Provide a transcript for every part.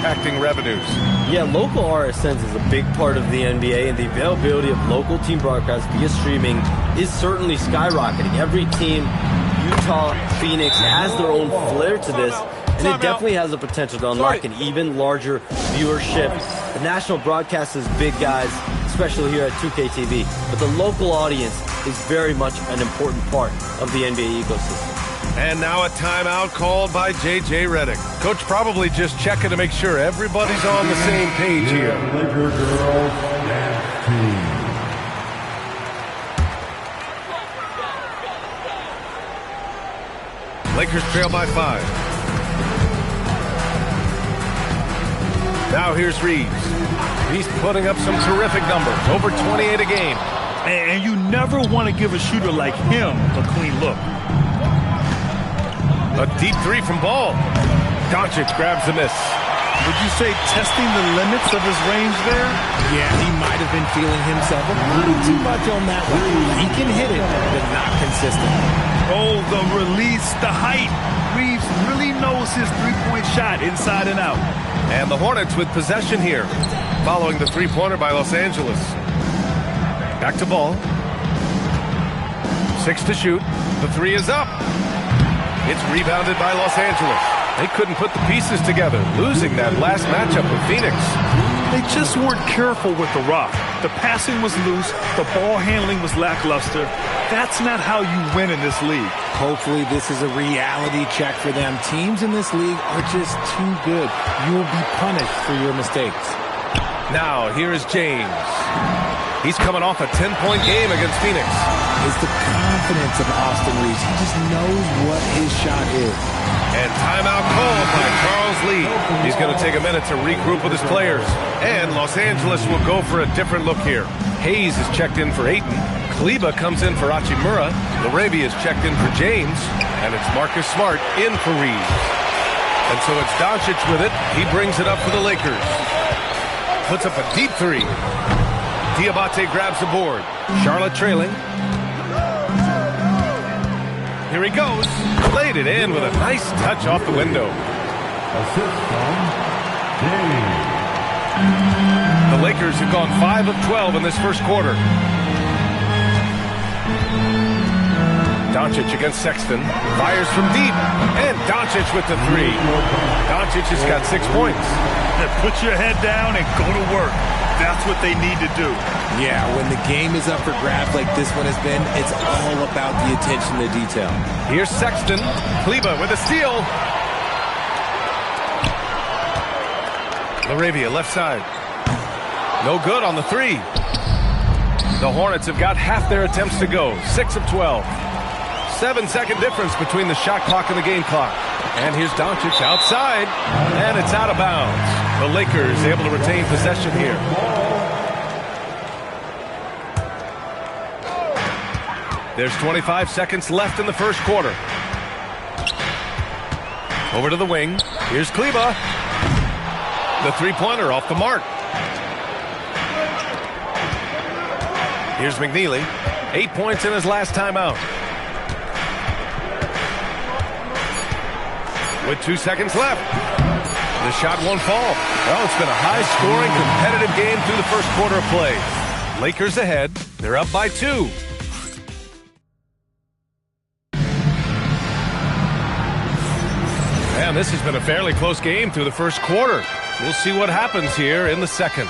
impacting revenues. Yeah, local RSNs is a big part of the NBA, and the availability of local team broadcasts via streaming is certainly skyrocketing. Every team, Utah, Phoenix, has their own flair to this, and it definitely has the potential to unlock an even larger viewership. The national broadcast is big, guys, especially here at 2K TV, but the local audience is very much an important part of the NBA ecosystem. And now a timeout called by J.J. Redick. Coach probably just checking to make sure everybody's on the same page here. Laker girls and team. Lakers trail by 5. Now here's Reeves. He's putting up some terrific numbers, over 28 a game. And you never want to give a shooter like him a clean look. A deep three from Ball. Doncic grabs the miss. Would you say testing the limits of his range there? Yeah, he might have been feeling himself a little too much on that one. He can hit it, but not consistent. Oh, the release, the height. Reeves really knows his three-point shot inside and out. And the Hornets with possession here, following the three-pointer by Los Angeles. Back to Ball. 6 to shoot. The three is up. It's rebounded by Los Angeles. They couldn't put the pieces together, losing that last matchup with Phoenix. They just weren't careful with the rock. The passing was loose. The ball handling was lackluster. That's not how you win in this league. Hopefully this is a reality check for them. Teams in this league are just too good. You will be punished for your mistakes. Now, here is James. He's coming off a 10-point game against Phoenix. It's the confidence of Austin Reeves. He just knows what his shot is. And timeout called by Charles Lee. He's going to take a minute to regroup with his players. And Los Angeles will go for a different look here. Hayes is checked in for Ayton. Kleber comes in for Hachimura. LaRavia is checked in for James. And it's Marcus Smart in for Reeves. And so it's Doncic with it. He brings it up for the Lakers. Puts up a deep three. Diabate grabs the board. Charlotte trailing. Here he goes. Laid it in with a nice touch off the window. Assist from James. The Lakers have gone 5 of 12 in this first quarter. Doncic against Sexton. Fires from deep. And Doncic with the three. Doncic has got 6 points. Put your head down and go to work. That's what they need to do. Yeah, when the game is up for grabs like this one has been, it's all about the attention to detail. Here's Sexton. Kleber with a steal. LaRavia left side. No good on the three. The Hornets have got half their attempts to go. 6 of 12. 7-second difference between the shot clock and the game clock. And here's Doncic outside. And it's out of bounds. The Lakers able to retain possession here. There's 25 seconds left in the first quarter. Over to the wing. Here's Kleber. The three-pointer off the mark. Here's McNeely. 8 points in his last timeout. With 2 seconds left. The shot won't fall. Well, it's been a high-scoring, competitive game through the first quarter of play. Lakers ahead. They're up by 2. And this has been a fairly close game through the first quarter. We'll see what happens here in the second.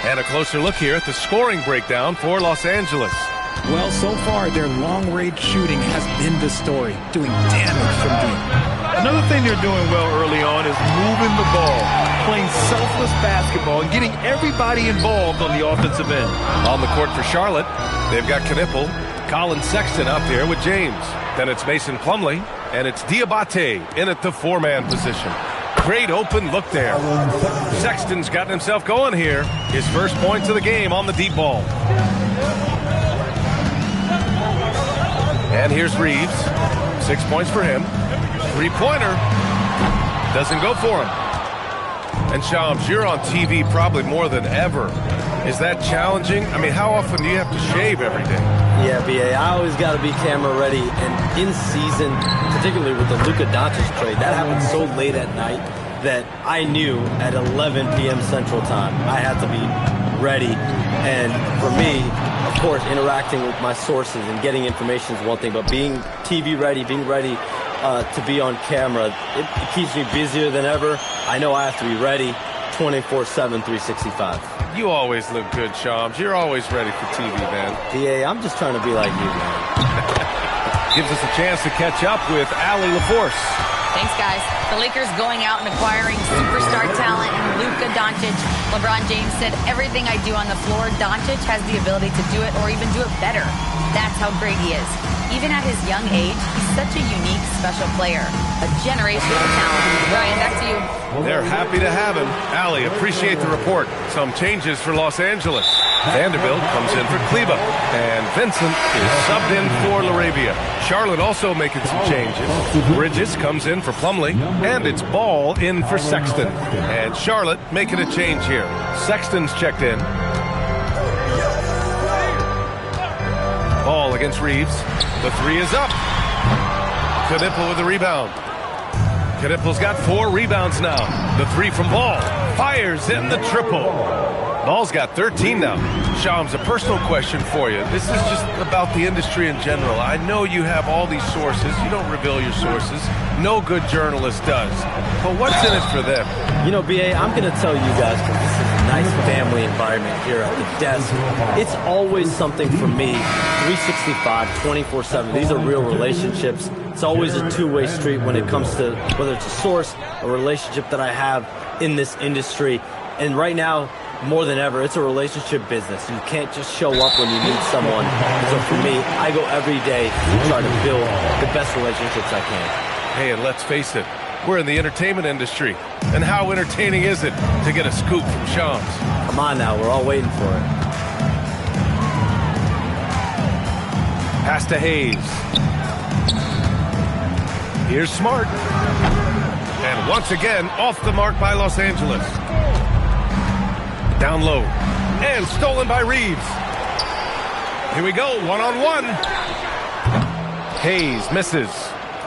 And a closer look here at the scoring breakdown for Los Angeles. Well, so far, their long-range shooting has been the story, doing damage from deep. Another thing they're doing well early on is moving the ball, playing selfless basketball, and getting everybody involved on the offensive end. On the court for Charlotte, they've got Knipple, Colin Sexton out there with James. Then it's Mason Plumlee, and it's Diabate in at the four-man position. Great open look there. Sexton's gotten himself going here. His first points of the game on the deep ball. And here's Reeves. 6 points for him. Three-pointer. Doesn't go for him. And Shams, you're on TV probably more than ever. Is that challenging? I mean, how often do you have to shave every day? Yeah, BA, I always got to be camera ready. And in season, particularly with the Luka Doncic trade, that happens so late at night. that I knew at 11 p.m. Central Time I had to be ready. And for me, of course, interacting with my sources and getting information is one thing, but being TV ready, being ready to be on camera, it keeps me busier than ever. I know I have to be ready 24/7, 365. You always look good, Shams. You're always ready for TV, man. DA, I'm just trying to be like you, man. Gives us a chance to catch up with Allie LaForce. Thanks, guys. The Lakers going out and acquiring superstar talent in Luka Doncic. LeBron James said, everything I do on the floor, Doncic has the ability to do it or even do it better. That's how great he is. Even at his young age, he's such a unique, special player. A generational talent. Ryan, back to you. They're happy to have him. Allie, appreciate the report. Some changes for Los Angeles. Vanderbilt comes in for Kleber. And Vincent is subbed in for LaRavia. Charlotte also making some changes. Bridges comes in for Plumlee. And it's Ball in for Sexton. And Charlotte making a change here. Sexton's checked in. Ball against Reeves. The three is up. Knipple with the rebound. Knipple's got 4 rebounds now. The three from Ball. Fires in the triple. Ball's got 13 now. Shams, a personal question for you. This is just about the industry in general. I know you have all these sources. You don't reveal your sources. No good journalist does. But what's in it for them? You know, BA, I'm going to tell you guys, because this is a nice family environment here at the desk. It's always something for me. 365, 24/7. These are real relationships. It's always a two-way street when it comes to whether it's a source, a relationship that I have in this industry. And right now, more than ever, it's a relationship business. You can't just show up when you need someone. So for me, I go every day to try to build the best relationships I can. Hey, and let's face it, we're in the entertainment industry. And how entertaining is it to get a scoop from Shams? Come on now, we're all waiting for it. Pass to Hayes. Here's Smart. And once again, off the mark by Los Angeles. Down low. And stolen by Reeves. Here we go, one-on-one. Hayes misses.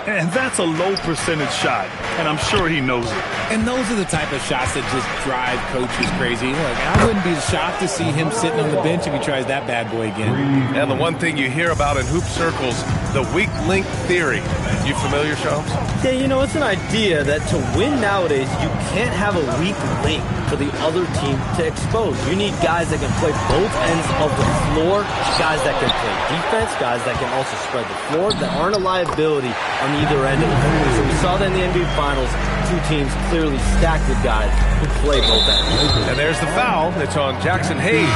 And that's a low percentage shot, and I'm sure he knows it. And those are the type of shots that just drive coaches crazy. Look, I wouldn't be shocked to see him sitting on the bench if he tries that bad boy again. And the one thing you hear about in hoop circles, the weak link theory. You familiar, Shams? Yeah, you know, it's an idea that to win nowadays, you can't have a weak link for the other team to expose. You need guys that can play both ends of the floor, guys that can play defense, guys that can also spread the floor, that aren't a liability on either end of the floor. So we saw that in the NBA Finals, 2 teams clearly stacked with guys who play both ends. And there's the foul. It's on Jackson Hayes.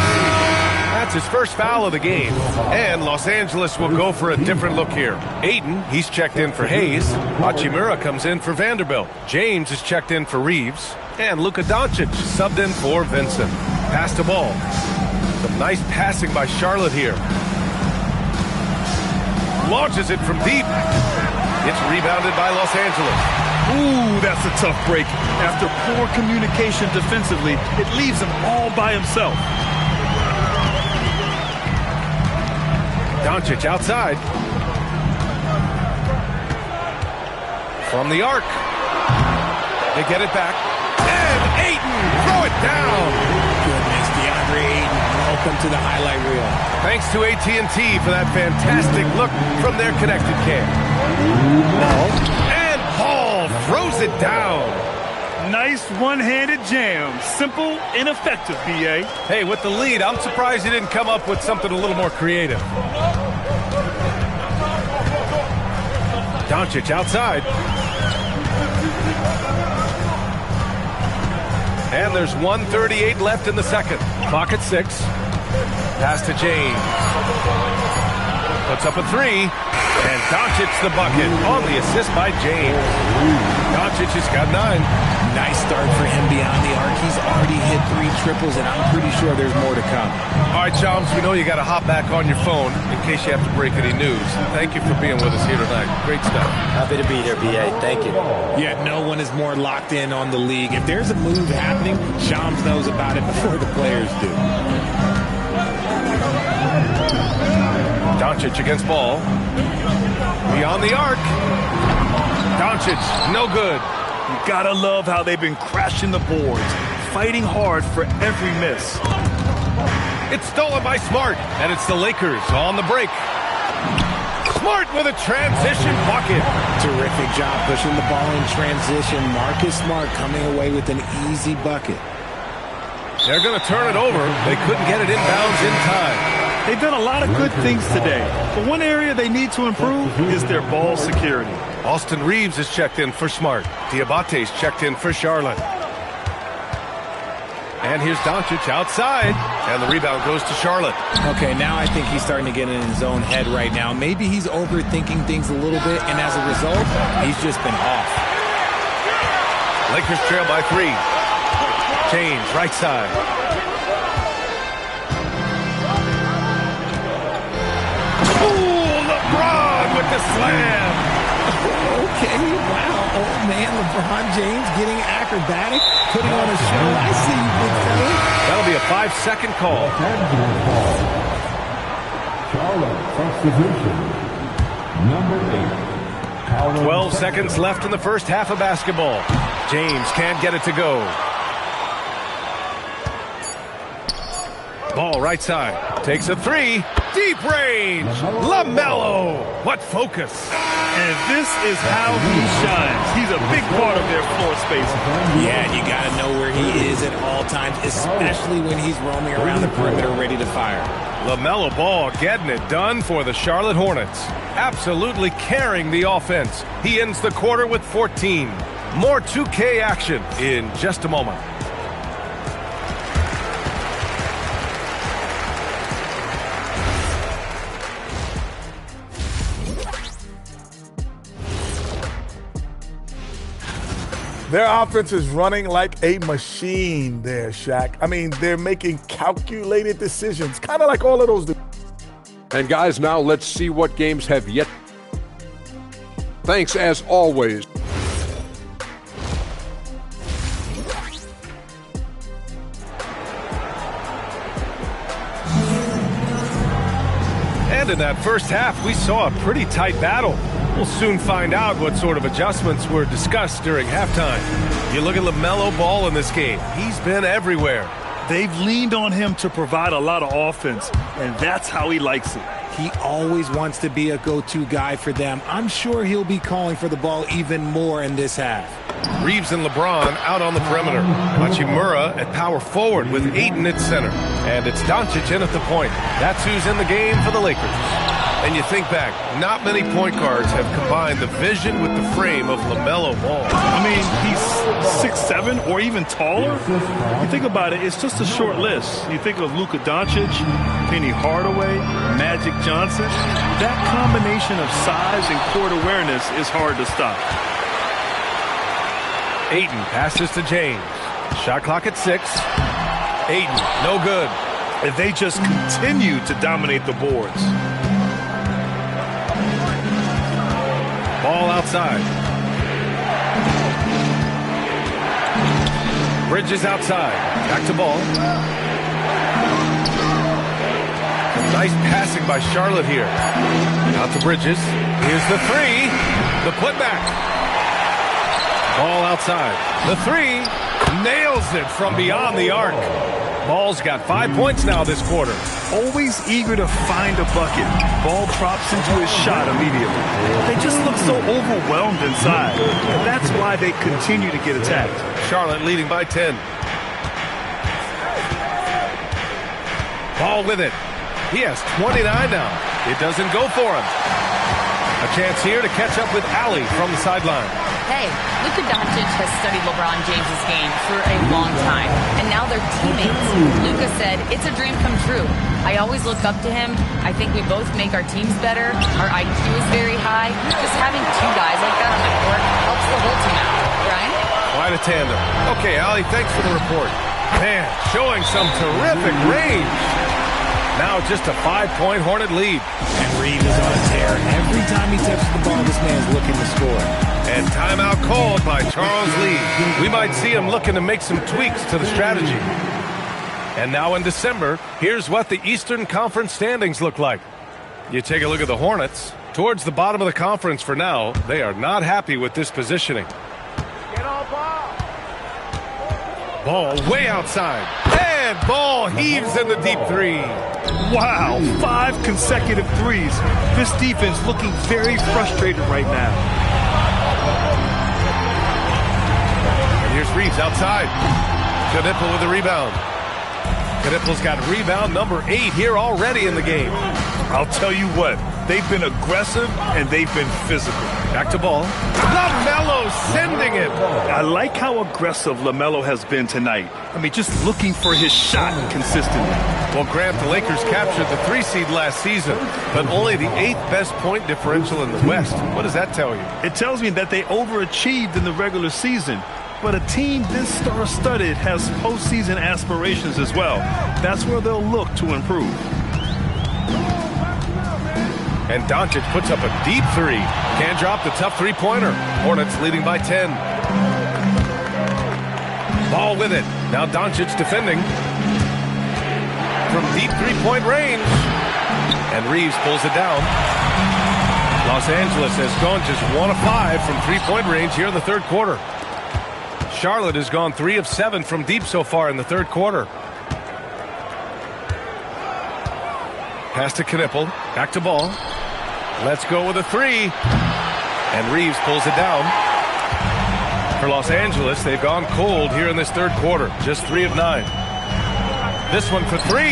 That's his first foul of the game. And Los Angeles will go for a different look here. Ayton, he's checked in for Hayes. Hachimura comes in for Vanderbilt. James is checked in for Reeves. And Luka Doncic subbed in for Vincent. Pass to Ball. Some nice passing by Charlotte here. Launches it from deep. It's rebounded by Los Angeles. Ooh, that's a tough break. After poor communication defensively, it leaves him all by himself. Doncic outside. From the arc. They get it back. And Ayton, throw it down. Goodness, DeAndre Ayton, welcome to the highlight reel. Thanks to AT&T for that fantastic look from their connected cam. And Paul throws it down. Nice one-handed jam. Simple and effective, B.A. Hey, with the lead, I'm surprised he didn't come up with something a little more creative. Doncic outside. And there's 1:38 left in the second. Clock at 6. Pass to James. Puts up a 3. And Doncic the bucket on the assist by James. Doncic has got 9. Nice start for him beyond the arc. He's already hit 3 triples, and I'm pretty sure there's more to come. All right, Shams, we know you got to hop back on your phone in case you have to break any news. Thank you for being with us here tonight. Great stuff. Happy to be here, BA. Thank you. Yeah, no one is more locked in on the league. If there's a move happening, Shams knows about it before the players do. Doncic against Ball. Beyond the arc. Doncic, no good. Gotta love how they've been crashing the boards, fighting hard for every miss. It's stolen by Smart, and it's the Lakers on the break. Smart with a transition bucket. Terrific job pushing the ball in transition. Marcus Smart coming away with an easy bucket. They're going to turn it over. They couldn't get it inbounds in time. They've done a lot of good things today, but one area they need to improve is their ball security. Austin Reeves is checked in for Smart. Diabate's checked in for Charlotte. And here's Doncic outside, and the rebound goes to Charlotte. Okay, now I think he's starting to get in his own head right now. Maybe he's overthinking things a little bit, and as a result, he's just been off. Lakers trail by 3. James, right side. Ooh, LeBron with the slam. Okay, wow. Oh, man, LeBron James getting acrobatic, putting on a show. I see you, big fella. That'll be a 5-second call. Charlotte, substitution. Number 8. 12 seconds left in the first half of basketball. James can't get it to go. Ball right side. Takes a 3. Deep range. LaMelo. What focus. And this is how he shines. He's a big part of their floor space. Yeah, and you got to know where he is at all times, especially when he's roaming around the perimeter ready to fire. LaMelo Ball getting it done for the Charlotte Hornets. Absolutely carrying the offense. He ends the quarter with 14. More 2K action in just a moment. Their offense is running like a machine there, Shaq. I mean, they're making calculated decisions, kind of like all of those do. And guys, now let's see what games have yet. Thanks as always. And in that first half, we saw a pretty tight battle. We'll soon find out what sort of adjustments were discussed during halftime. You look at LaMelo Ball in this game. He's been everywhere. They've leaned on him to provide a lot of offense, and that's how he likes it. He always wants to be a go-to guy for them. I'm sure he'll be calling for the ball even more in this half. Reeves and LeBron out on the perimeter. Hachimura at power forward with Ayton at center. And it's Doncic in at the point. That's who's in the game for the Lakers. And you think back, not many point guards have combined the vision with the frame of LaMelo Ball. I mean, he's 6'7" or even taller. You think about it, it's just a short list. You think of Luka Doncic, Penny Hardaway, Magic Johnson. That combination of size and court awareness is hard to stop. Ayton passes to James. Shot clock at 6. Ayton, no good. And they just continue to dominate the boards. Ball outside. Bridges outside. Back to Ball. Nice passing by Charlotte here. Out to Bridges. Here's the 3. The putback. Ball outside. The 3. Nails it from beyond the arc. Ball's got 5 points now this quarter. Always eager to find a bucket. Ball drops into his shot immediately. They just look so overwhelmed inside. And that's why they continue to get attacked. Charlotte leading by 10. Ball with it. He has 29 now. It doesn't go for him. A chance here to catch up with Allie from the sideline. Hey, Luka Doncic has studied LeBron James' game for a long time, and now they're teammates. Luka said, it's a dream come true. I always look up to him. I think we both make our teams better. Our IQ is very high. Just having two guys like that on the court helps the whole team out. Brian? Quite a tandem. Okay, Allie, thanks for the report. Man, showing some terrific range. Now just a 5-point Hornet lead. And Reeves is on a tear. Every time he touches the ball, this man's looking to score. And timeout called by Charles Lee. We might see him looking to make some tweaks to the strategy. And now in December, here's what the Eastern Conference standings look like. You take a look at the Hornets. Towards the bottom of the conference for now, they are not happy with this positioning. Get off Ball way outside. And ball heaves in the deep three. Wow, 5 consecutive threes. This defense looking very frustrated right now. And here's Reeves outside. Knipple with the rebound. Knipple's got rebound number 8 here already in the game. I'll tell you what, they've been aggressive and they've been physical. Back to ball. LaMelo sending it. I like how aggressive LaMelo has been tonight. I mean, just looking for his shot consistently. Well, Grant, the Lakers captured the 3 seed last season, but only the 8th best point differential in the West. What does that tell you? It tells me that they overachieved in the regular season. But a team this star-studded has postseason aspirations as well. That's where they'll look to improve. And Doncic puts up a deep 3. Can't drop the tough three-pointer. Hornets leading by 10. Ball with it. Now Doncic defending. From deep three-point range. And Reeves pulls it down. Los Angeles has gone just 1 of 5 from three-point range here in the third quarter. Charlotte has gone 3 of 7 from deep so far in the third quarter. Pass to Knipple. Back to ball. Let's go with a 3. And Reeves pulls it down. For Los Angeles, they've gone cold here in this third quarter. Just 3 of 9. This one for 3.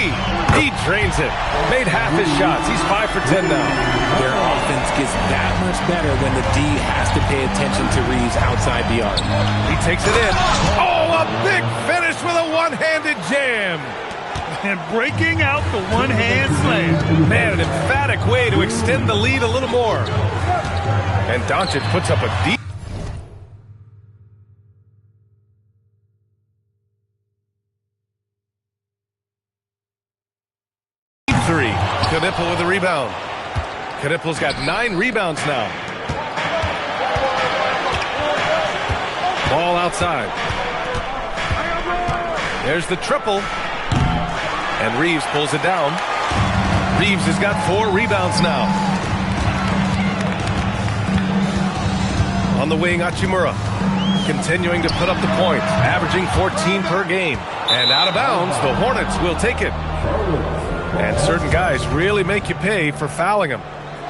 He drains it. Made half his shots. He's 5 for 10 now. Their offense gets that much better when the D has to pay attention to Reeves outside the arc. He takes it in. Oh, a big finish with a one-handed jam. And breaking out the one-hand slam. Man, an emphatic way to extend the lead a little more. And Doncic puts up a deep three. Knipple with the rebound. Knipple's got 9 rebounds now. Ball outside. There's the triple. And Reeves pulls it down. Reeves has got 4 rebounds now. On the wing, Hachimura. Continuing to put up the points. Averaging 14 per game. And out of bounds, the Hornets will take it. And certain guys really make you pay for fouling them.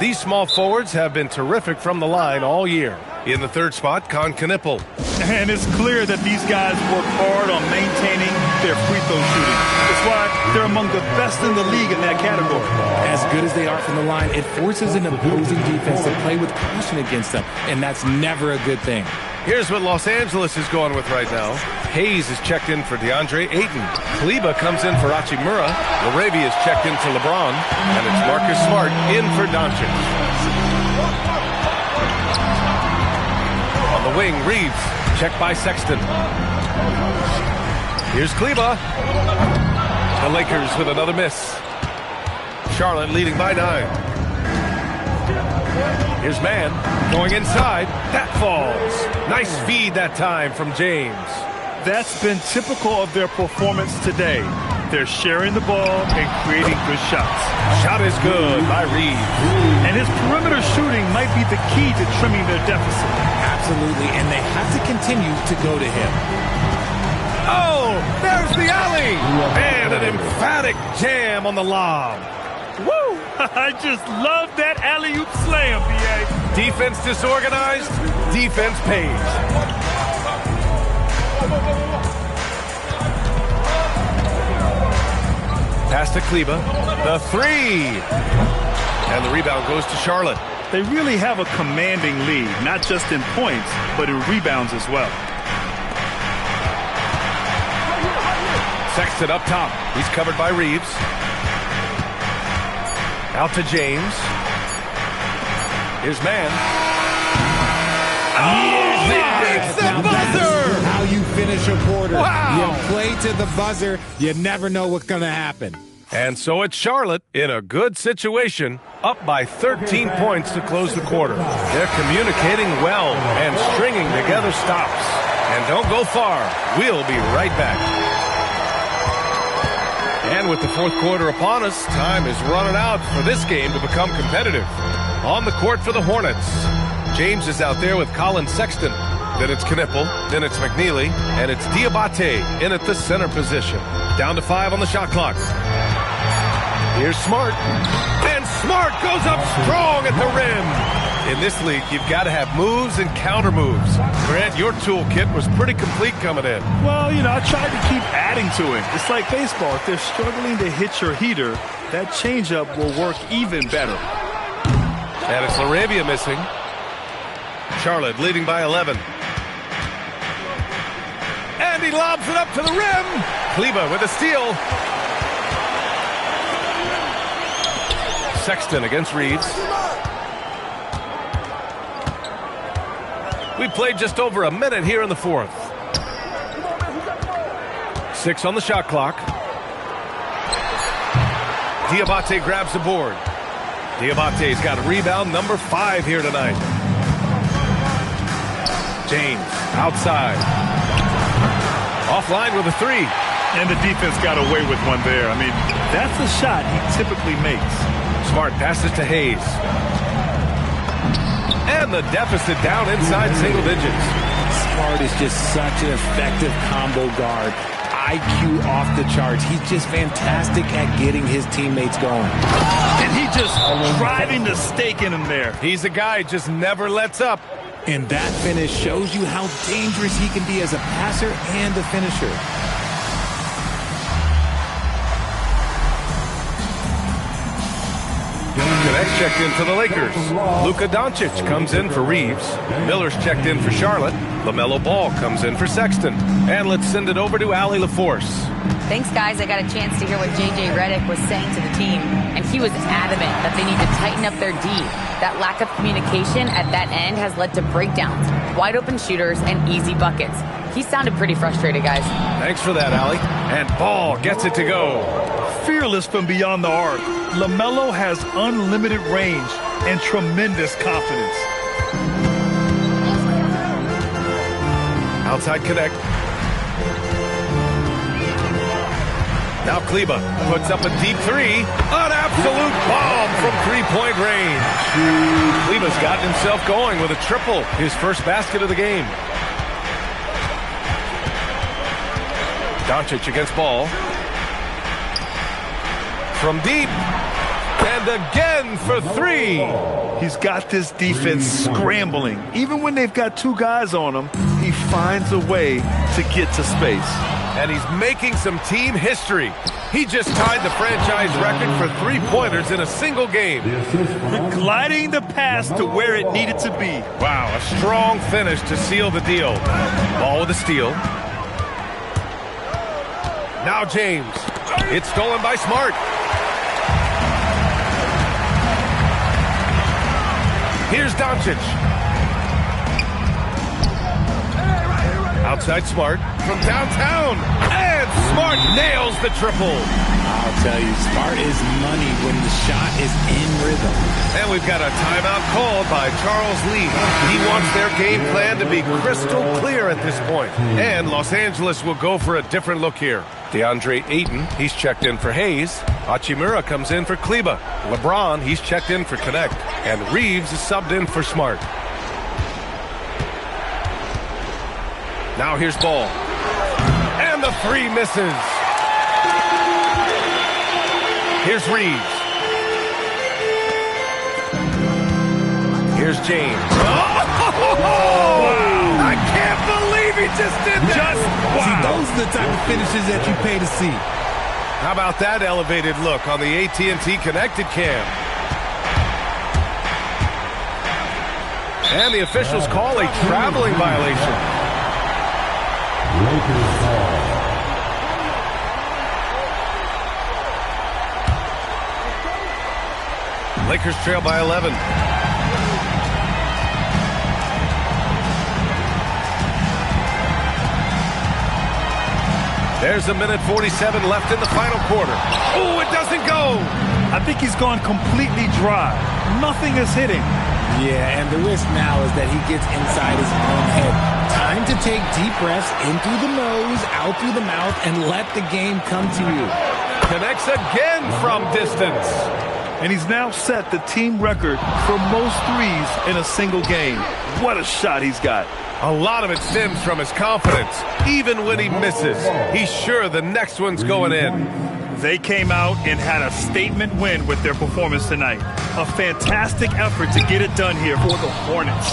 These small forwards have been terrific from the line all year. In the third spot, Con Knipple. And it's clear that these guys work hard on maintaining their free throw shooting. That's why they're among the best in the league in that category. As good as they are from the line, it forces an opposing defense to play with caution against them, and that's never a good thing. Here's what Los Angeles is going with right now. Hayes is checked in for DeAndre Ayton. Kleber comes in for Hachimura. Laravia is checked in for LeBron. And it's Marcus Smart in for Doncic. On the wing, Reeves. Checked by Sexton. Here's Kleber. The Lakers with another miss. Charlotte leading by 9. Here's Mann going inside. That falls. Nice feed that time from James. That's been typical of their performance today. They're sharing the ball and creating good shots. Shot is good by Reeves. And his perimeter shooting might be the key to trimming their deficit. Absolutely, and they have to continue to go to him. Oh, there's the alley. And an emphatic jam on the lob. Woo! I just love that alley-oop slam, B.A. Defense disorganized, defense pays. Pass to Kleber, the 3. And the rebound goes to Charlotte. They really have a commanding lead, not just in points, but in rebounds as well. Sexton up top. He's covered by Reeves. Out to James. Here's Mann. It's the buzzer! How you finish a quarter. Wow. You play to the buzzer, you never know what's going to happen. And so it's Charlotte in a good situation, up by 13 points to close the quarter. They're communicating well and stringing together stops. And don't go far. We'll be right back. And with the fourth quarter upon us, time is running out for this game to become competitive. On the court for the Hornets, James is out there with Colin Sexton. Then it's Knipple. Then it's McNeely. And it's Diabate in at the center position. Down to 5 on the shot clock. Here's Smart. And Smart goes up strong at the rim. In this league, you've got to have moves and counter moves. Grant, your toolkit was pretty complete coming in. Well, you know, I tried to keep adding to it. It's like baseball. If they're struggling to hit your heater, that changeup will work even better. And it's LaRavia missing. Charlotte leading by 11. And he lobs it up to the rim. Kleber with a steal. Sexton against Reeves. We played just over a minute here in the fourth. 6 on the shot clock. Diabate grabs the board. Diabate's got a rebound number 5 here tonight. James outside. Offline with a 3. And the defense got away with one there. I mean, that's a shot he typically makes. Smart passes to Hayes. And the deficit down inside single digits. Smart is just such an effective combo guard. IQ off the charts. He's just fantastic at getting his teammates going. And he just driving the stake in him there. He's a guy who just never lets up. And that finish shows you how dangerous he can be as a passer and a finisher. Connect checked in for the Lakers. Luka Doncic comes in for Reeves. Miller's checked in for Charlotte. LaMelo Ball comes in for Sexton. And let's send it over to Allie LaForce. Thanks, guys. I got a chance to hear what J.J. Redick was saying to the team, and he was adamant that they need to tighten up their D. That lack of communication at that end has led to breakdowns, wide open shooters, and easy buckets. He sounded pretty frustrated, guys. Thanks for that, Allie. And Ball gets it to go. Fearless from beyond the arc. LaMelo has unlimited range and tremendous confidence. Outside connect. Now Kleber puts up a deep 3. An absolute bomb from three-point range. Kleber's gotten himself going with a triple. His first basket of the game. Doncic against Ball. From deep. And again for 3. He's got this defense scrambling. Even when they've got 2 guys on him, he finds a way to get to space. And he's making some team history. He just tied the franchise record for 3-pointers in a single game. Gliding the pass to where it needed to be. Wow, a strong finish to seal the deal. Ball with a steal. Now James. It's stolen by Smart. Here's Doncic. Outside Smart from downtown. And Smart nails the triple. I'll tell you, Smart is money when the shot is in rhythm. And we've got a timeout called by Charles Lee. He wants their game plan to be crystal clear at this point. And Los Angeles will go for a different look here. DeAndre Ayton, he's checked in for Hayes. Hachimura comes in for Kleber. LeBron, he's checked in for Connect. And Reeves is subbed in for Smart. Now here's Ball. And the 3 misses. Here's Reeves. Here's James. Oh! I can't believe he just did that. See, those are the type of finishes that you pay to see. How about that elevated look on the AT&T Connected Cam? And the officials call a traveling violation. Lakers ball. Lakers trail by 11. There's a minute 47 left in the final quarter. Oh, it doesn't go. I think he's gone completely dry. Nothing is hitting. Yeah, and the risk now is that he gets inside his own head. Time to take deep breaths in through the nose, out through the mouth, and let the game come to you. Connects again from distance. And he's now set the team record for most threes in a single game. What a shot he's got. A lot of it stems from his confidence. Even when he misses, he's sure the next one's going in. They came out and had a statement win with their performance tonight. A fantastic effort to get it done here for the Hornets.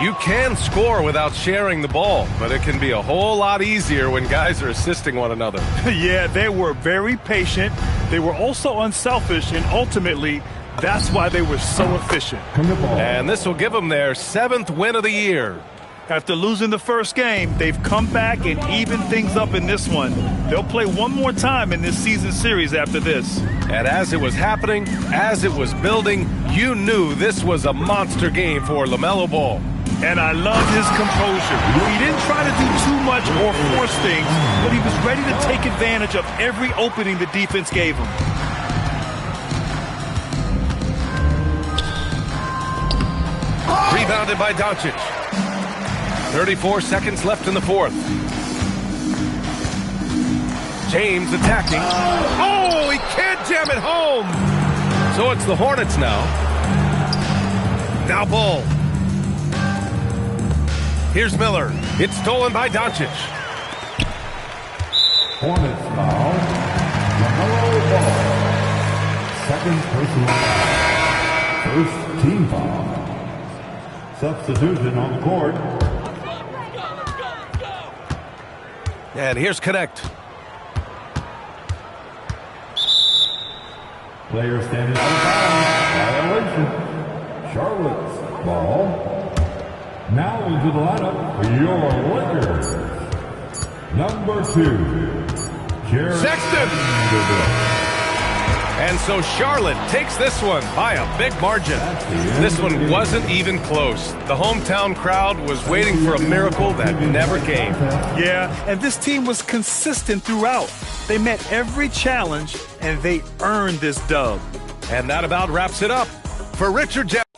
You can score without sharing the ball, but it can be a whole lot easier when guys are assisting one another. Yeah, they were very patient. They were also unselfish, and ultimately, that's why they were so efficient. And this will give them their 7th win of the year. After losing the first game, they've come back and evened things up in this one. They'll play one more time in this season series after this. And as it was happening, as it was building, you knew this was a monster game for LaMelo Ball. And I love his composure. He didn't try to do too much or force things, but he was ready to take advantage of every opening the defense gave him. Rebounded by Doncic. 34 seconds left in the 4th. James attacking. Oh, he can't jam it home. So it's the Hornets now. Now Ball. Here's Miller. It's stolen by Doncic. Hornets foul. LaMelo Ball. Second personal foul. First team foul. Substitution on the court. And here's Connect. Player standing out of bounds. Violation. Charlotte's ball. Now into the lineup for your Lakers. Number 2. Jared Sexton. Vanderbilt. And so Charlotte takes this one by a big margin. This one wasn't even close. The hometown crowd was waiting for a miracle that never came. Yeah, and this team was consistent throughout. They met every challenge, and they earned this dub. And that about wraps it up. For Richard Jefferson.